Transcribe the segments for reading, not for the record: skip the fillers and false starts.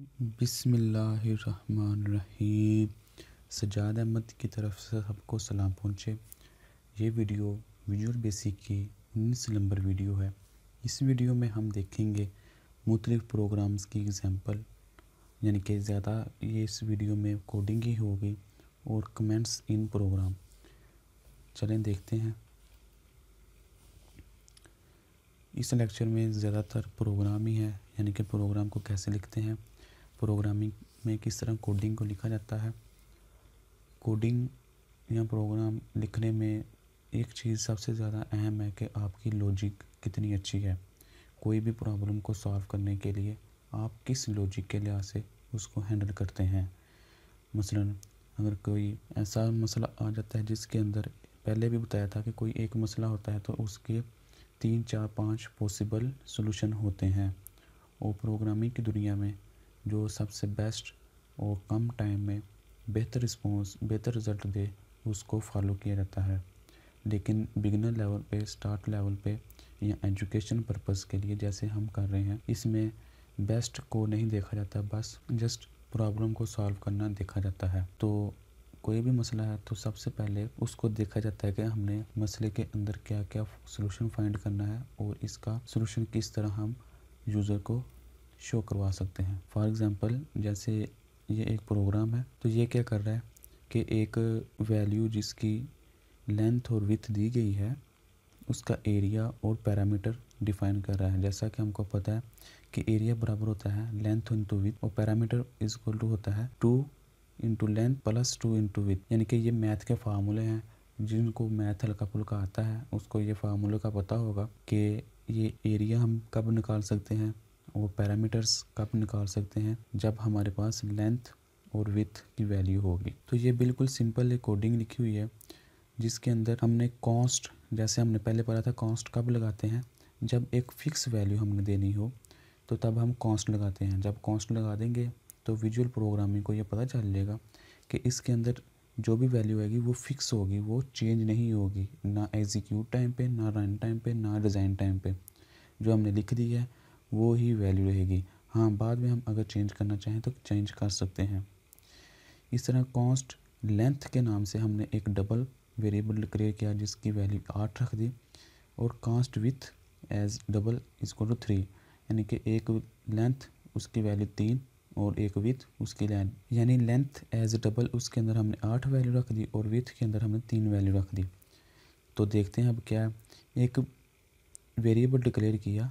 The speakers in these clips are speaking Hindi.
बिस्मिल्लाहिर्रहमानिर्रहीम। सज्जाद अहमद की तरफ से सबको सलाम पहुँचे। ये वीडियो विजुअल बेसिक की 19 नंबर वीडियो है। इस वीडियो में हम देखेंगे मुख्तलिफ़ प्रोग्राम्स की एग्ज़ाम्पल, यानी कि ज़्यादा ये इस वीडियो में कोडिंग ही होगी और कमेंट्स इन प्रोग्राम। चलें देखते हैं। इस लेक्चर में ज़्यादातर प्रोग्राम ही है, यानी कि प्रोग्राम को कैसे लिखते हैं, प्रोग्रामिंग में किस तरह कोडिंग को लिखा जाता है। कोडिंग या प्रोग्राम लिखने में एक चीज़ सबसे ज़्यादा अहम है कि आपकी लॉजिक कितनी अच्छी है। कोई भी प्रॉब्लम को सॉल्व करने के लिए आप किस लॉजिक के लिहाज से उसको हैंडल करते हैं। मसलन अगर कोई ऐसा मसला आ जाता है जिसके अंदर पहले भी बताया था कि कोई एक मसला होता है तो उसके 3, 4, 5 पॉसिबल सॉल्यूशन होते हैं। और प्रोग्रामिंग की दुनिया में जो सबसे बेस्ट और कम टाइम में बेहतर रिस्पॉन्स, बेहतर रिज़ल्ट दे, उसको फॉलो किया जाता है। लेकिन बिगिनर लेवल पे, स्टार्ट लेवल पे या एजुकेशन पर्पस के लिए जैसे हम कर रहे हैं, इसमें बेस्ट को नहीं देखा जाता, बस जस्ट प्रॉब्लम को सॉल्व करना देखा जाता है। तो कोई भी मसला है तो सबसे पहले उसको देखा जाता है कि हमने मसले के अंदर क्या क्या सॉल्यूशन फाइंड करना है और इसका सॉल्यूशन किस तरह हम यूज़र को शो करवा सकते हैं। फॉर एग्ज़ाम्पल जैसे ये एक प्रोग्राम है, तो ये क्या कर रहा है कि एक वैल्यू जिसकी लेंथ और विड्थ दी गई है उसका एरिया और पैरामीटर डिफाइन कर रहा है। जैसा कि हमको पता है कि एरिया बराबर होता है लेंथ इंटू विड्थ और पैरामीटर इज इक्वल टू होता है 2 into length plus 2 into width. यानी कि ये मैथ के फार्मूले हैं। जिनको मैथ हल्का फुल्का आता है उसको ये फार्मूले का पता होगा कि ये एरिया हम कब निकाल सकते हैं और पैरामीटर्स कब निकाल सकते हैं, जब हमारे पास लेंथ और विड्थ की वैल्यू होगी। तो ये बिल्कुल सिंपल एक कोडिंग लिखी हुई है जिसके अंदर हमने कॉन्स्ट, जैसे हमने पहले पढ़ा था कॉन्स्ट कब लगाते हैं, जब एक फ़िक्स वैल्यू हमने देनी हो तो तब हम कॉन्स्ट लगाते हैं। जब कॉन्स्ट लगा देंगे तो विजुअल प्रोग्रामिंग को ये पता चल जाएगा कि इसके अंदर जो भी वैल्यू आएगी वो फिक्स होगी, वो चेंज नहीं होगी, ना एग्जीक्यूट टाइम पे, ना रन टाइम पे, ना डिज़ाइन टाइम पे। जो हमने लिख दी है वो ही वैल्यू रहेगी। हाँ, बाद में हम अगर चेंज करना चाहें तो चेंज कर सकते हैं। इस तरह कॉन्स्ट लेंथ के नाम से हमने एक डबल वेरिएबल क्रिएट किया जिसकी वैल्यू 8 रख दी, और cost with as double equal to 3, यानी कि एक लेंथ उसकी वैल्यू 3 और एक विथ उसकी लेंथ, यानी लेंथ एज डबल उसके अंदर हमने 8 वैल्यू रख दी और विथ के अंदर हमने 3 वैल्यू रख दी। तो देखते हैं अब क्या है। एक वेरिएबल डिक्लेयर किया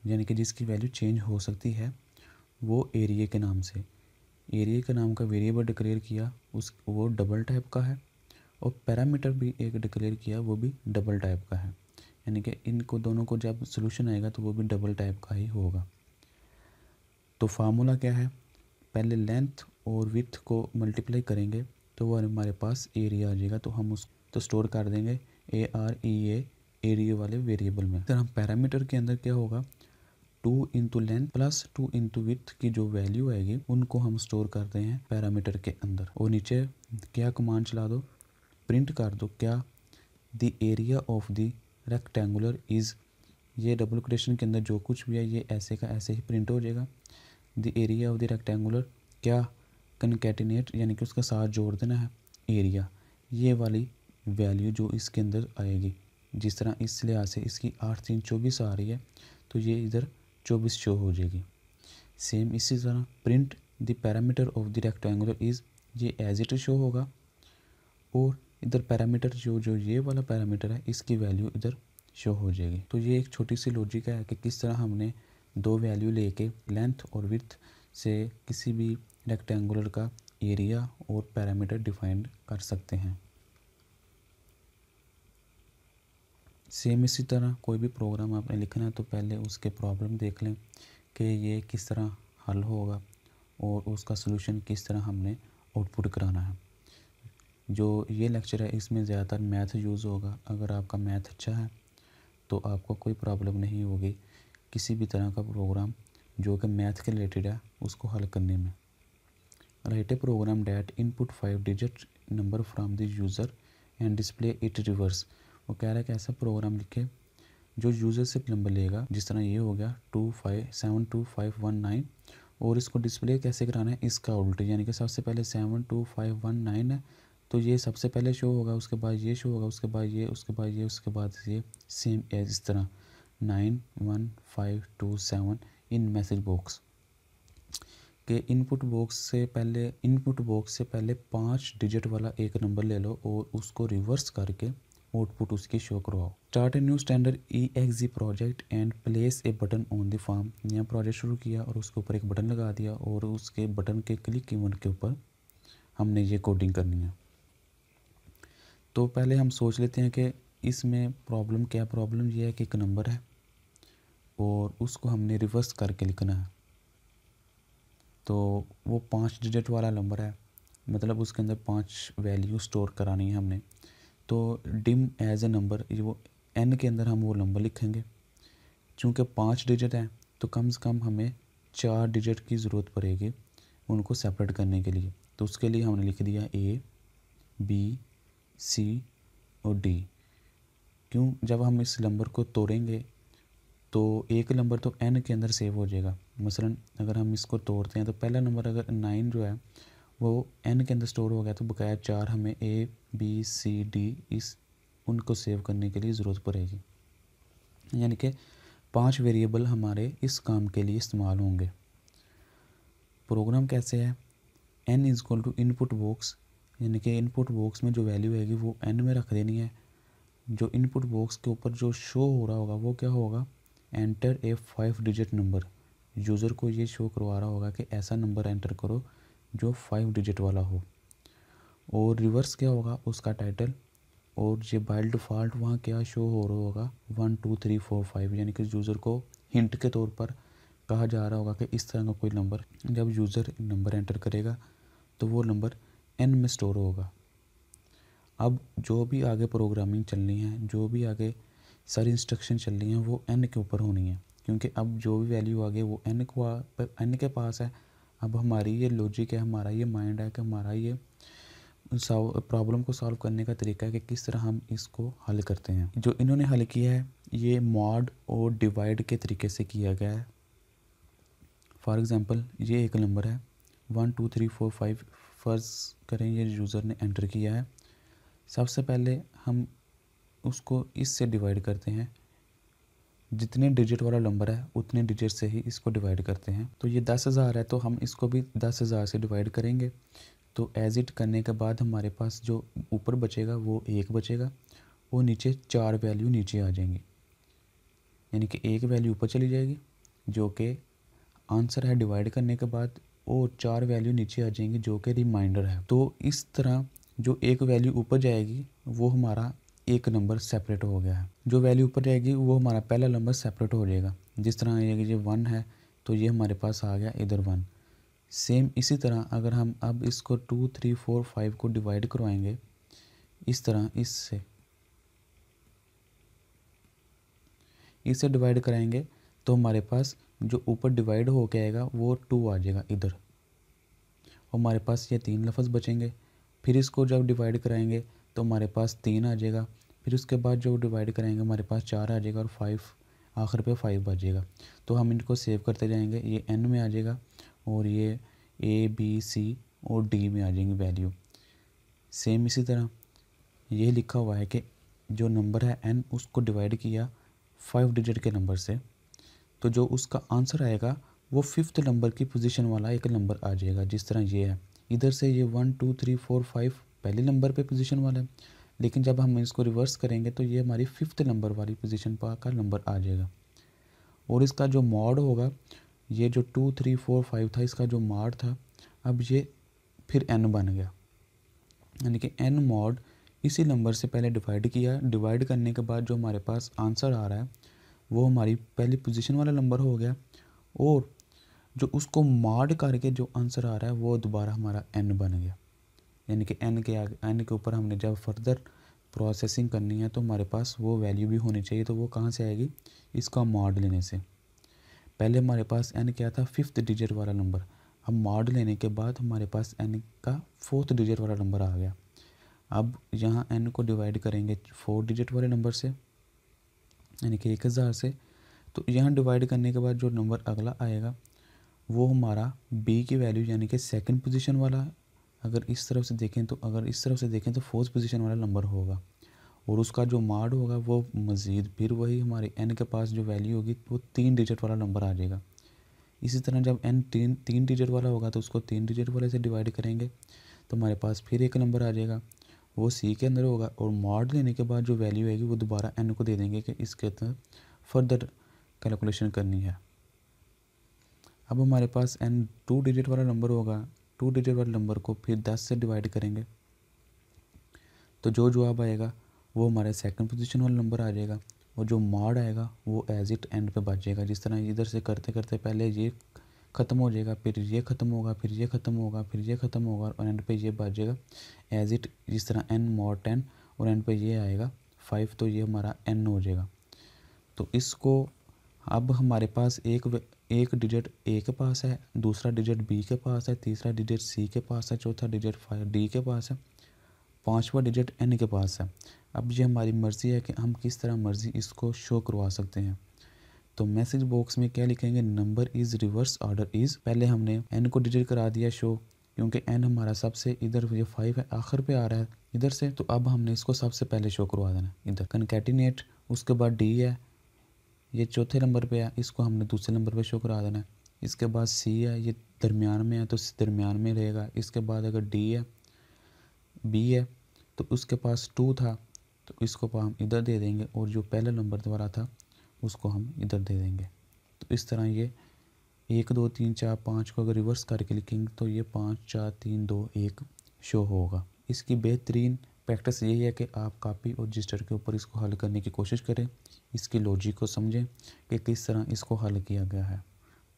यानी कि जिसकी वैल्यू चेंज हो सकती है, वो एरिया के नाम से, एरिया के नाम का वेरिएबल डिक्लेयर किया, उस वो डबल टाइप का है, और पैरामीटर भी एक डिक्लेयर किया, वो भी डबल टाइप का है। यानी कि इनको दोनों को जब सॉल्यूशन आएगा तो वो भी डबल टाइप का ही होगा। तो फार्मूला क्या है, पहले लेंथ और विड्थ को मल्टीप्लाई करेंगे तो वो हमारे पास एरिया आ जाएगा। तो हम उस तो स्टोर कर देंगे AREA एरिया वाले वेरिएबल में। फिर हम पैरामीटर के अंदर क्या होगा, 2 into length plus 2 into width की जो वैल्यू आएगी उनको हम स्टोर करते हैं पैरामीटर के अंदर। और नीचे क्या कमांड चला दो, प्रिंट कर दो क्या, the area of the rectangular is, ये डबल कोटेशन के अंदर जो कुछ भी है ये ऐसे का ऐसे ही प्रिंट हो जाएगा। The area of the rectangular क्या, कनकैटिनेट, यानी कि उसका साथ जोड़ देना है एरिया, ये वाली वैल्यू जो इसके अंदर आएगी। जिस तरह इस लिहाज से इसकी 8, 3, 24 आ रही है तो ये इधर 24 शो हो जाएगी। सेम इसी तरह print the parameter of the rectangular is, ये एज इट शो होगा, और इधर पैरामीटर जो ये वाला पैरामीटर है इसकी वैल्यू इधर शो हो जाएगी। तो ये एक छोटी सी लॉजिक है कि किस तरह हमने दो वैल्यू लेके लेंथ और विड्थ से किसी भी रेक्टेंगुलर का एरिया और पैरामीटर डिफाइन कर सकते हैं। सेम इसी तरह कोई भी प्रोग्राम आपने लिखना है तो पहले उसके प्रॉब्लम देख लें कि ये किस तरह हल होगा और उसका सलूशन किस तरह हमने आउटपुट कराना है। जो ये लेक्चर है इसमें ज़्यादातर मैथ यूज़ होगा। अगर आपका मैथ अच्छा है तो आपको कोई प्रॉब्लम नहीं होगी किसी भी तरह का प्रोग्राम जो कि मैथ के रिलेटेड है उसको हल करने में। Write a program that input 5 digit number from the user and display it reverse. वो कह रहा है कि ऐसा प्रोग्राम लिखे जो यूज़र से नंबर लेगा, जिस तरह ये हो गया 25725519, और इसको डिस्प्ले कैसे कराना है, इसका उल्टे, यानी कि सबसे पहले 72519 है तो ये सबसे पहले शो होगा, उसके बाद ये शो होगा, उसके बाद ये, उसके बाद ये, उसके बाद ये, सेम एज इस तरह 91527 इन मैसेज बॉक्स के इनपुट बॉक्स से पहले 5 डिजिट वाला एक नंबर ले लो और उसको रिवर्स करके आउटपुट उसकी शो करवाओ। Start a new standard EXE project and place a button on the form. नया प्रोजेक्ट शुरू किया और उसके ऊपर एक बटन लगा दिया और उसके बटन के क्लिक इवेंट के ऊपर हमने ये कोडिंग करनी है। तो पहले हम सोच लेते हैं कि इसमें प्रॉब्लम क्या, प्रॉब्लम ये है कि एक नंबर है और उसको हमने रिवर्स करके लिखना है। तो वो 5 डिजिट वाला नंबर है, मतलब उसके अंदर 5 वैल्यू स्टोर करानी है हमने। तो डिम एज ए नंबर, ये वो n के अंदर हम वो नंबर लिखेंगे। चूँकि 5 डिजिट हैं तो कम से कम हमें 4 डिजिट की ज़रूरत पड़ेगी उनको सेपरेट करने के लिए। तो उसके लिए हमने लिख दिया A, B, C और D। क्यों, जब हम इस नंबर को तोड़ेंगे तो एक नंबर तो n के अंदर सेव हो जाएगा। मसलन अगर हम इसको तोड़ते हैं तो पहला नंबर अगर 9 जो है वो n के अंदर स्टोर हो गया तो बकाया 4 हमें A, B, C, D इस उनको सेव करने के लिए ज़रूरत पड़ेगी। यानी कि 5 वेरिएबल हमारे इस काम के लिए इस्तेमाल होंगे। प्रोग्राम कैसे है, n is equal to input box, यानी कि इनपुट बॉक्स में जो वैल्यू आएगी वो n में रख देनी है। जो इनपुट बॉक्स के ऊपर जो शो हो रहा होगा वो क्या होगा, enter a 5 digit number. User को ये शो करवा रहा होगा कि ऐसा नंबर एंटर करो जो 5 डिजिट वाला हो। और रिवर्स क्या होगा, उसका टाइटल। और ये बाय डिफ़ॉल्ट वहाँ क्या शो हो रहा होगा 1 2 3 4 5, यानी कि यूज़र को हिंट के तौर पर कहा जा रहा होगा कि इस तरह का कोई नंबर, जब यूज़र नंबर एंटर करेगा तो वो नंबर n में स्टोर होगा। अब जो भी आगे प्रोग्रामिंग चलनी है, जो भी आगे सारी इंस्ट्रक्शन चल रही हैं वो n के ऊपर होनी है, क्योंकि अब जो भी वैल्यू आ गई वो n के पास है। अब हमारी ये लॉजिक है, हमारा ये माइंड है कि हमारा ये प्रॉब्लम को सॉल्व करने का तरीका है कि किस तरह हम इसको हल करते हैं। जो इन्होंने हल किया है ये मॉड और डिवाइड के तरीके से किया गया है। फॉर एग्ज़ाम्पल ये एक नंबर है 1 2 3 4 5, फ़र्ज़ करें ये यूज़र ने एंटर किया है। सबसे पहले हम उसको इससे डिवाइड करते हैं, जितने डिजिट वाला नंबर है उतने डिजिट से ही इसको डिवाइड करते हैं। तो ये 10,000 है तो हम इसको भी 10,000 से डिवाइड करेंगे। तो एज इट करने के बाद हमारे पास जो ऊपर बचेगा वो 1 बचेगा और नीचे 4 वैल्यू नीचे आ जाएंगी, यानी कि 1 वैल्यू ऊपर चली जाएगी जो कि आंसर है डिवाइड करने के बाद, और 4 वैल्यू नीचे आ जाएंगी जो कि रिमाइंडर है। तो इस तरह जो एक वैल्यू ऊपर जाएगी वो हमारा एक नंबर सेपरेट हो गया है। जो वैल्यू ऊपर जाएगी वो हमारा पहला नंबर सेपरेट हो जाएगा। जिस तरह ये 1 है तो ये हमारे पास आ गया इधर 1। सेम इसी तरह अगर हम अब इसको 2 3 4 5 को डिवाइड करवाएंगे इस तरह, इससे डिवाइड कराएंगे तो हमारे पास जो ऊपर डिवाइड होके आएगा वो 2 आ जाएगा इधर, और हमारे पास ये 3 लफ्ज़ बचेंगे। फिर इसको जब डिवाइड कराएंगे तो हमारे पास 3 आ जाएगा। फिर उसके बाद जो डिवाइड कराएंगे हमारे पास 4 आ जाएगा और 5 आखिर पे 5 आ जाएगा। तो हम इनको सेव करते जाएंगे, ये n में आ जाएगा और ये A B C और D में आ जाएंगी वैल्यू। सेम इसी तरह ये लिखा हुआ है कि जो नंबर है n उसको डिवाइड किया 5 डिजिट के नंबर से, तो जो उसका आंसर आएगा वो 5th नंबर की पोजीशन वाला एक नंबर आ जाएगा। जिस तरह ये है, इधर से ये 1 2 3 4 5 पहले नंबर पे पोजीशन वाला है, लेकिन जब हम इसको रिवर्स करेंगे तो ये हमारी 5th नंबर वाली पोजीशन पर का नंबर आ जाएगा। और इसका जो मॉड होगा, ये जो 2 3 4 5 था इसका जो मॉड था, अब ये फिर n बन गया, यानी कि n मॉड इसी नंबर से पहले डिवाइड किया। डिवाइड करने के बाद जो हमारे पास आंसर आ रहा है वो हमारी पहली पोजीशन वाला नंबर हो गया, और जो उसको मॉड करके जो आंसर आ रहा है वो दोबारा हमारा n बन गया। यानी कि n के ऊपर हमने जब फर्दर प्रोसेसिंग करनी है तो हमारे पास वो वैल्यू भी होनी चाहिए। तो वो कहाँ से आएगी, इसका मॉड लेने से। पहले हमारे पास n क्या था, 5th डिजिट वाला नंबर। अब मॉड लेने के बाद हमारे पास n का 4th डिजिट वाला नंबर आ गया। अब यहाँ n को डिवाइड करेंगे 4 डिजिट वाले नंबर से, यानी कि 1000 से। तो यहाँ डिवाइड करने के बाद जो नंबर अगला आएगा वो हमारा बी की वैल्यू यानी कि सेकंड पोजीशन वाला, अगर इस तरफ से देखें तो फोर्थ पोजीशन वाला नंबर होगा, और उसका जो मॉड होगा वो मज़ीद फिर वही हमारे n के पास जो वैल्यू होगी वो 3 डिजिट वाला नंबर आ जाएगा। इसी तरह जब n तीन डिजिट वाला होगा तो उसको 3 डिजिट वाले से डिवाइड करेंगे तो हमारे पास फिर एक नंबर आ जाएगा, वो सी के अंदर होगा, और मॉड लेने के बाद जो वैल्यू आएगी वो दोबारा n को दे देंगे कि इसके अंदर फर्दर कैलकुलेशन करनी है। अब हमारे पास n 2 डिजिट वाला नंबर होगा, 2 डिजिट वाले नंबर को फिर 10 से डिवाइड करेंगे तो जो जवाब आएगा वो हमारे सेकंड पोजीशन वाला नंबर आ जाएगा, और जो मॉड आएगा वो एज इट एंड पे बच जाएगा। जिस तरह इधर से करते करते पहले ये ख़त्म हो जाएगा, फिर ये ख़त्म होगा, फिर ये ख़त्म होगा, फिर ये ख़त्म होगा, और एंड पे ये बच जाएगा एज इट, जिस तरह n मॉड 10, और एंड पे ये आएगा 5, तो ये हमारा n हो जाएगा। तो इसको अब हमारे पास एक डिजिट ए के पास है, दूसरा डिजिट बी के पास है, तीसरा डिजिट सी के पास है, चौथा डिजिट डी के पास है, पांचवा डिजिट एन के पास है। अब ये हमारी मर्ज़ी है कि हम किस तरह मर्ज़ी इसको शो करवा सकते हैं। तो मैसेज बॉक्स में क्या लिखेंगे, number is reverse order is, पहले हमने एन को डिजिट करा दिया शो, क्योंकि एन हमारा सबसे इधर ये 5 है आखिर पे आ रहा है इधर से, तो अब हमने इसको सबसे पहले शो करवा देना इधर कनकैटिनेट, उसके बाद डी है ये चौथे नंबर पे है, इसको हमने दूसरे नंबर पे शो करा देना है। इसके बाद सी है ये दरमियान में है तो दरमियान में रहेगा। इसके बाद अगर डी है, बी है तो उसके पास 2 था तो इसको हम इधर दे देंगे, और जो पहला नंबर वाला था उसको हम इधर दे देंगे। तो इस तरह ये 1 2 3 4 5 को अगर रिवर्स करके लिखेंगे तो ये 5 4 3 2 1 शो होगा। इसकी बेहतरीन प्रैक्टिस यही है कि आप कॉपी और रजिस्टर के ऊपर इसको हल करने की कोशिश करें, इसकी लॉजिक को समझें कि किस तरह इसको हल किया गया है,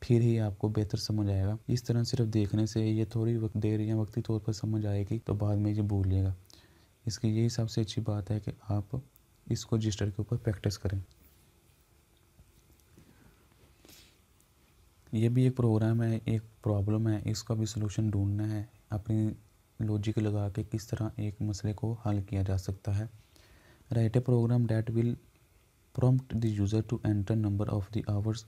फिर ही आपको बेहतर समझ आएगा। इस तरह सिर्फ देखने से ये थोड़ी वक्त देर या वक्ती तौर पर समझ आएगी तो बाद में ये भूलिएगा। इसकी यही सबसे अच्छी बात है कि आप इसको रजिस्टर के ऊपर प्रैक्टिस करें। ये भी एक प्रोग्राम है, एक प्रॉब्लम है, इसका भी सलूशन ढूंढना है, अपनी लॉजिक लगा के किस तरह एक मसले को हल किया जा सकता है। Write a program that will prompt the user to enter number of the hours,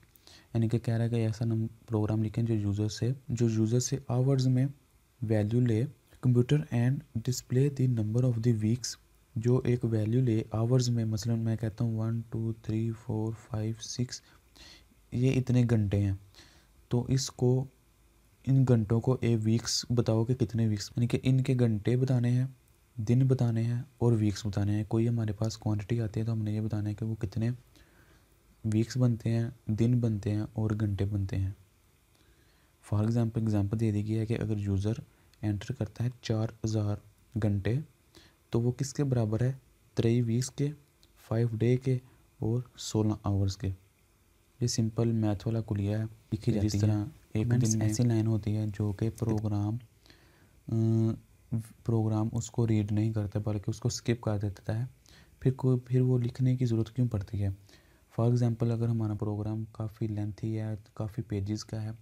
यानी कि कह रहा है कि ऐसा प्रोग्राम लिखें जो यूज़र से आवर्स में वैल्यू ले computer and display the number of the weeks, जो एक वैल्यू ले आवर्स में, मसलन मैं कहता हूँ 1 2 3 4 5 6 ये इतने घंटे हैं, तो इसको इन घंटों को वीक्स बताओ कि कितने वीक्स, यानी कि इनके घंटे बताने हैं, दिन बताने हैं और वीक्स बताने हैं। कोई हमारे पास क्वांटिटी आती है तो हमने ये बताना है कि वो कितने वीक्स बनते हैं, दिन बनते हैं और घंटे बनते हैं। फॉर एग्ज़ाम्पल दे दी गई है कि अगर यूज़र एंटर करता है 4000 घंटे तो वो किसके बराबर है, 3 वीक्स के, 5 डे के और 16 आवर्स के। ये सिंपल मैथ वाला कुलिया है, लिखी जाती है। जिस तरह एक दिन में ऐसी लाइन होती है जो कि प्रोग्राम उसको रीड नहीं करता बल्कि उसको स्किप कर देता है, फिर वो लिखने की ज़रूरत क्यों पड़ती है। फॉर एग्ज़ाम्पल अगर हमारा प्रोग्राम काफ़ी लेंथी है, काफ़ी पेजेस का है,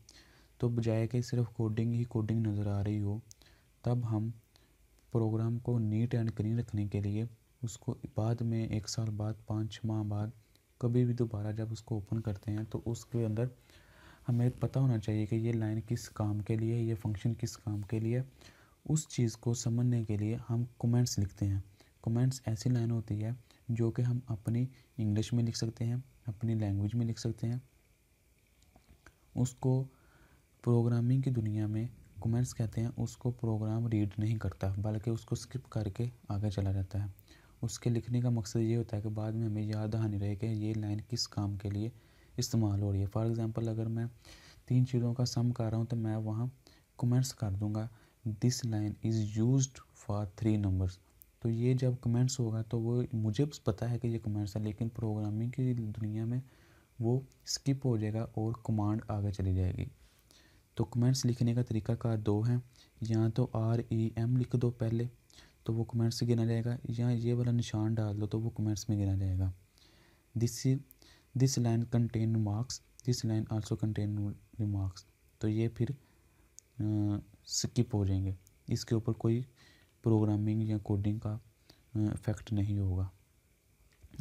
तो बजाय कि सिर्फ कोडिंग नज़र आ रही हो, तब हम प्रोग्राम को नीट एंड क्लीन रखने के लिए उसको बाद में 1 साल बाद, 5 माह बाद कभी भी दोबारा जब उसको ओपन करते हैं तो उसके अंदर हमें पता होना चाहिए कि ये लाइन किस काम के लिए, ये फंक्शन किस काम के लिए। उस चीज़ को समझने के लिए हम कमेंट्स लिखते हैं। कमेंट्स ऐसी लाइन होती है जो कि हम अपनी इंग्लिश में लिख सकते हैं, अपनी लैंग्वेज में लिख सकते हैं। उसको प्रोग्रामिंग की दुनिया में कमेंट्स कहते हैं। उसको प्रोग्राम रीड नहीं करता बल्कि उसको स्किप करके आगे चला जाता है। उसके लिखने का मकसद ये होता है कि बाद में हमें याद दहानी रहे कि ये लाइन किस काम के लिए इस्तेमाल हो रही है। फॉर एग्ज़ाम्पल अगर मैं 3 चीज़ों का सम कर रहा हूँ तो मैं वहाँ कमेंट्स कर दूँगा, this line is used for 3 numbers. तो ये जब कमेंट्स होगा तो वो मुझे पता है कि ये कमेंट्स है, लेकिन प्रोग्रामिंग की दुनिया में वो स्किप हो जाएगा और कमांड आगे चली जाएगी। तो कमेंट्स लिखने का तरीक़ाकार 2 हैं, या तो REM लिख दो पहले तो वो कमेंट्स से गिना जाएगा, या ये वाला निशान डाल दो तो वो कमेंट्स में गिना जाएगा। This line contain remarks, this line also contain remarks, तो ये फिर स्किप हो जाएंगे। इसके ऊपर कोई प्रोग्रामिंग या कोडिंग का इफ़ेक्ट नहीं होगा।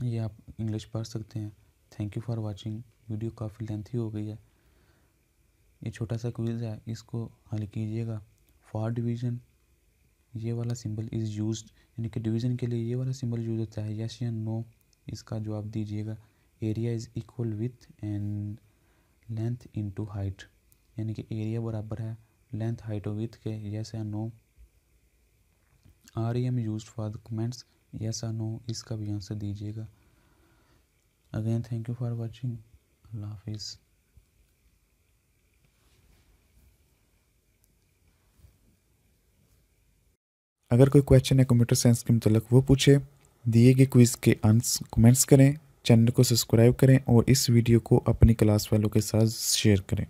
ये आप इंग्लिश पढ़ सकते हैं। Thank you for watching. Video काफ़ी लेंथी हो गई है, ये छोटा सा क्विज है, इसको हल कीजिएगा। फॉर डिवीजन ये वाला सिंबल इज़ यूज्ड, यानी कि डिवीज़न के लिए ये वाला सिंबल यूज होता है, यस या नो, इसका जवाब दीजिएगा। Area is equal width and length into height, यानी कि एरिया बराबर है लेंथ हाइट और विथ के, यस या no. R M use for the comments, yes या नो, इसका भी आंसर दीजिएगा। Again thank you for watching, अल्लाह हाफिज़। अगर कोई क्वेश्चन है कंप्यूटर साइंस के मतलब वो पूछे, दिए गए क्विज़ के आंसर कमेंट्स करें, चैनल को सब्सक्राइब करें और इस वीडियो को अपनी क्लास वालों के साथ शेयर करें।